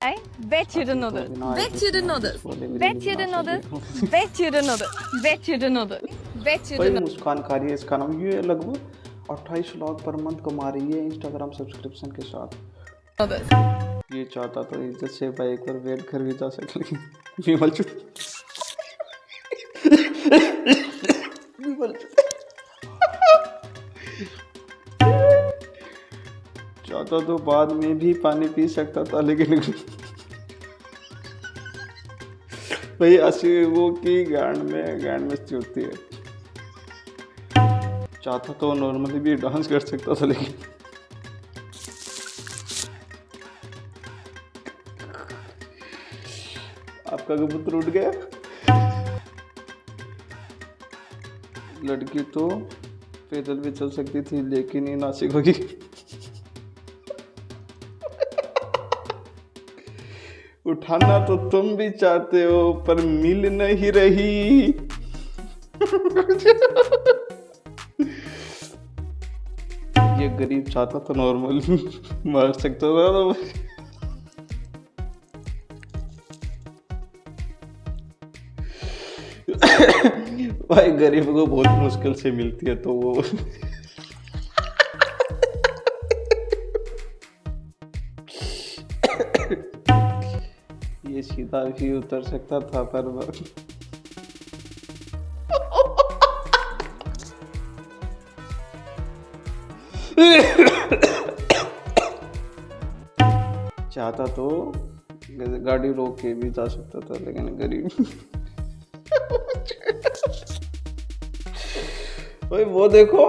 I bet you don't know this. Bet you don't know this. Bet you don't know this. Bet you don't know this. Bet you don't know this. Bet you भाई don't know मुस्कान खारी है इसका नाम। ये लगभग 28 lakh per month कमा रही है Instagram subscription के साथ। this. ये चाहता तो इज्जत से भाई एक बार वेट कर भी जा सकते, लेकिन विमल चुप विमल चुप चाहता तो बाद में भी पानी पी सकता था, लेकिन भाई ऐसी वो की गांड मस्ती होती है। चाहता तो नॉर्मली भी डांस कर सकता था, लेकिन आपका कबूतर उठ गया। लड़की तो पैदल भी चल सकती थी, लेकिन ये नासिक होगी। उठाना तो तुम भी चाहते हो पर मिल नहीं रही। ये गरीब चाहता तो नॉर्मल मार सकता था तो भाई गरीब को बहुत मुश्किल से मिलती है तो वो ये सीधा भी उतर सकता था पर चाहता तो गाड़ी रोक के भी जा सकता था, लेकिन गरीब भाई वो देखो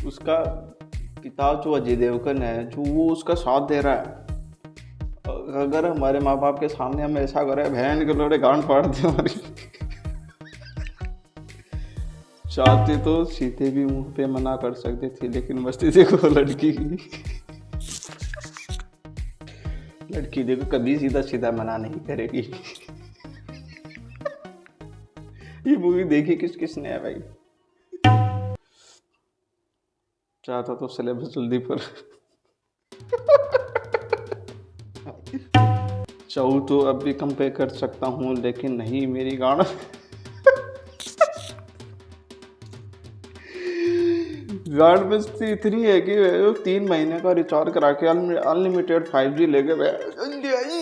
उसका पिता जो अजय देवगन है, जो वो उसका साथ दे रहा है। अगर हमारे माँ बाप के सामने हम ऐसा करें, बहन के लोड़े गांड फाड़ दे हमारी। चाहते तो सीधे भी मुंह पे मना कर सकते थे, लेकिन मस्ती देखो लड़की की। लड़की देखो कभी सीधा सीधा मना नहीं करेगी। ये मूवी देखी किसने है भाई? चाहता तो सिलेबस जल्दी पर चाहूँ तो अब भी कंपेयर कर सकता हूँ, लेकिन नहीं मेरी गाना। गाड़ बस्ती इतनी है कि 3 महीने का रिचार्ज करा के अनलिमिटेड 5G लेके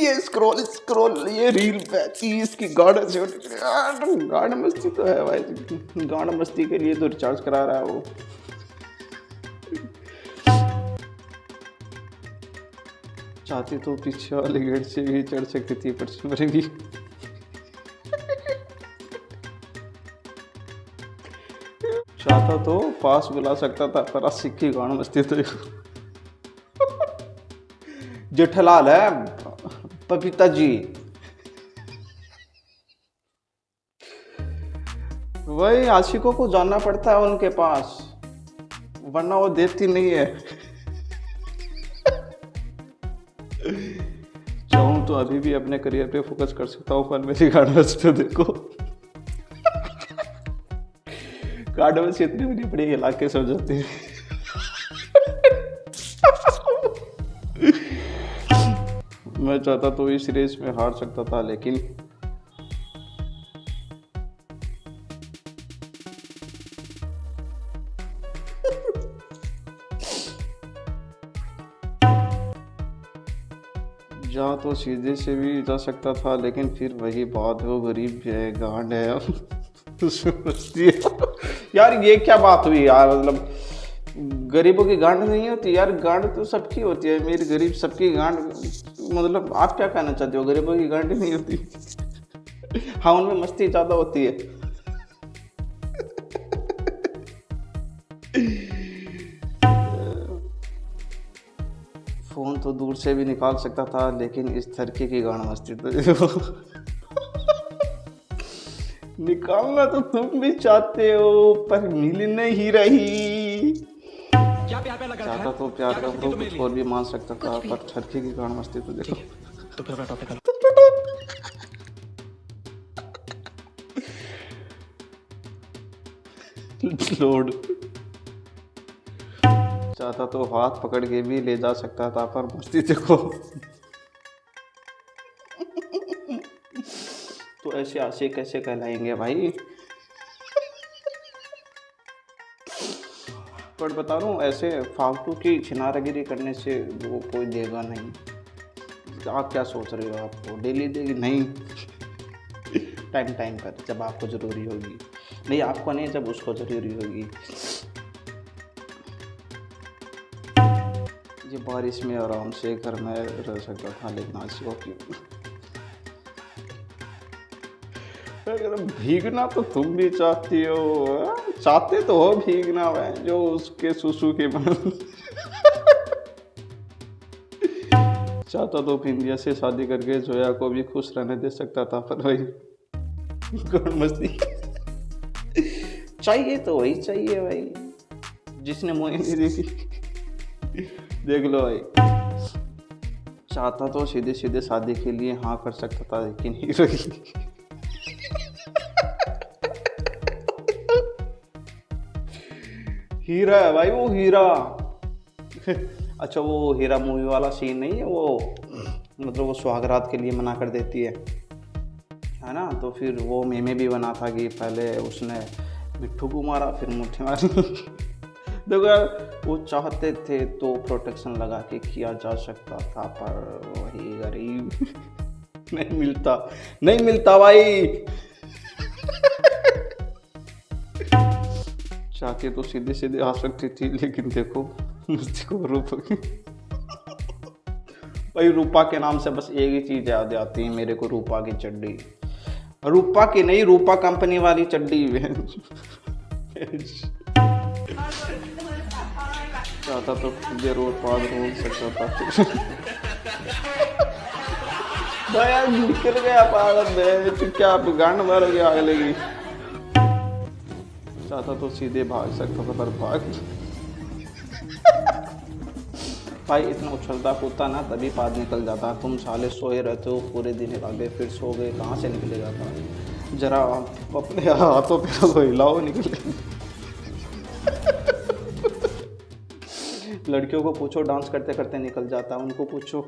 ये स्क्रॉल ये रील पैची इसकी गाड़ मस्ती तो है भाई। गाड़ मस्ती के लिए तो रिचार्ज करा रहा है वो। चाहती तो पीछे वाले गेट से भी चढ़ सकती थी, पर मरेगी। चाहता तो पास बुला सकता था, पर सिक्की गाना मस्ती तो जेठलाल है पपीता जी। वही आशिकों को जाना पड़ता है उनके पास, वरना वो देती नहीं है। चाहूँ तो अभी भी अपने करियर पे फोकस कर सकता हूँ, पर मेरी गाना मस्ती देखो। गार्डन से इतनी बड़ी बड़ी इलाके से हो जाती है। मैं चाहता तो इस रेस में हार सकता था, लेकिन जा तो सीधे से भी जा सकता था, लेकिन फिर वही बात, वो गरीब है, गांड है। यार ये क्या बात हुई यार? मतलब गरीबों की गांड नहीं होती यार, गांड तो सबकी होती है। मेरी गरीब सबकी गांड, मतलब आप क्या कहना चाहते हो? गरीबों की गांड नहीं होती। हाँ उनमें मस्ती ज्यादा होती है। फोन तो दूर से भी निकाल सकता था, लेकिन इस तरीके की गांड मस्ती तो निकालना तो तुम भी चाहते हो, पर मिल नहीं रही। क्या प्यार लगा रखा है? चाहता तो प्यार का प्रूफ कुछ और भी मान सकता था, पर ठरकी की गांड मस्ती तो देखो। तो फिर अपना टॉपिक कर। लोड चाहता तो हाथ पकड़ के भी ले जा सकता था, पर मस्ती देखो। तो ऐसे आशिक कैसे कहलाएंगे भाई। पर बता रहा हूँ, ऐसे फालतू की छिनारगिरी करने से वो कोई देगा नहीं। आप क्या सोच रहे हो, आपको डेली देगी? नहीं, टाइम टाइम पर, जब आपको ज़रूरी होगी। नहीं, आपको नहीं, जब उसको ज़रूरी होगी। ये बारिश में आराम से घर में रह सकता था, लेकिन आज को क्यों? अगर भीगना तो तुम भी चाहती हो, चाहते तो हो भीगना, है जो उसके सुसु के मन। चाहता तो इंडिया से शादी करके जोया को भी खुश रहने दे सकता था, पर भाई कौन मस्ती। चाहिए तो वही चाहिए भाई, जिसने मुझे नहीं देखी। देख लो भाई, चाहता तो सीधे सीधे शादी के लिए हाँ कर सकता था, लेकिन हीरो हीरा है भाई, वो हीरा। अच्छा, वो हीरा मूवी वाला सीन नहीं है वो, मतलब वो सुहागरात के लिए मना कर देती है ना, तो फिर वो मेमे भी बना था कि पहले उसने मिट्ठू को मारा, फिर मुट्ठी मारी। देखो, वो चाहते थे तो प्रोटेक्शन लगा के किया जा सकता था, पर वही गरीब नहीं मिलता भाई। चाहते तो सीधे सीधे आ सकती थी, लेकिन देखो मस्ती को रूपा भाई, रूपा के नाम से बस एक ही चीज याद आती है मेरे को, रूपा की चड्डी। रूपा की नहीं, रूपा कंपनी वाली चड्डी। चाहता तो खुद रोड पार हो सकता था। भाई निकल गया पागल में, क्या आप गांड मारोगे अगले की। चाहता तो सीधे भाग सकता था, पर भाग भाई इतना उछलता कूदता ना, तभी पाद निकल जाता। तुम साले सोए रहते हो पूरे दिन, आगे फिर सो गए, कहाँ से निकले जाता। जरा अपने हाथों पैरों को हिलाओ, निकले। लड़कियों को पूछो, डांस करते करते निकल जाता, उनको पूछो।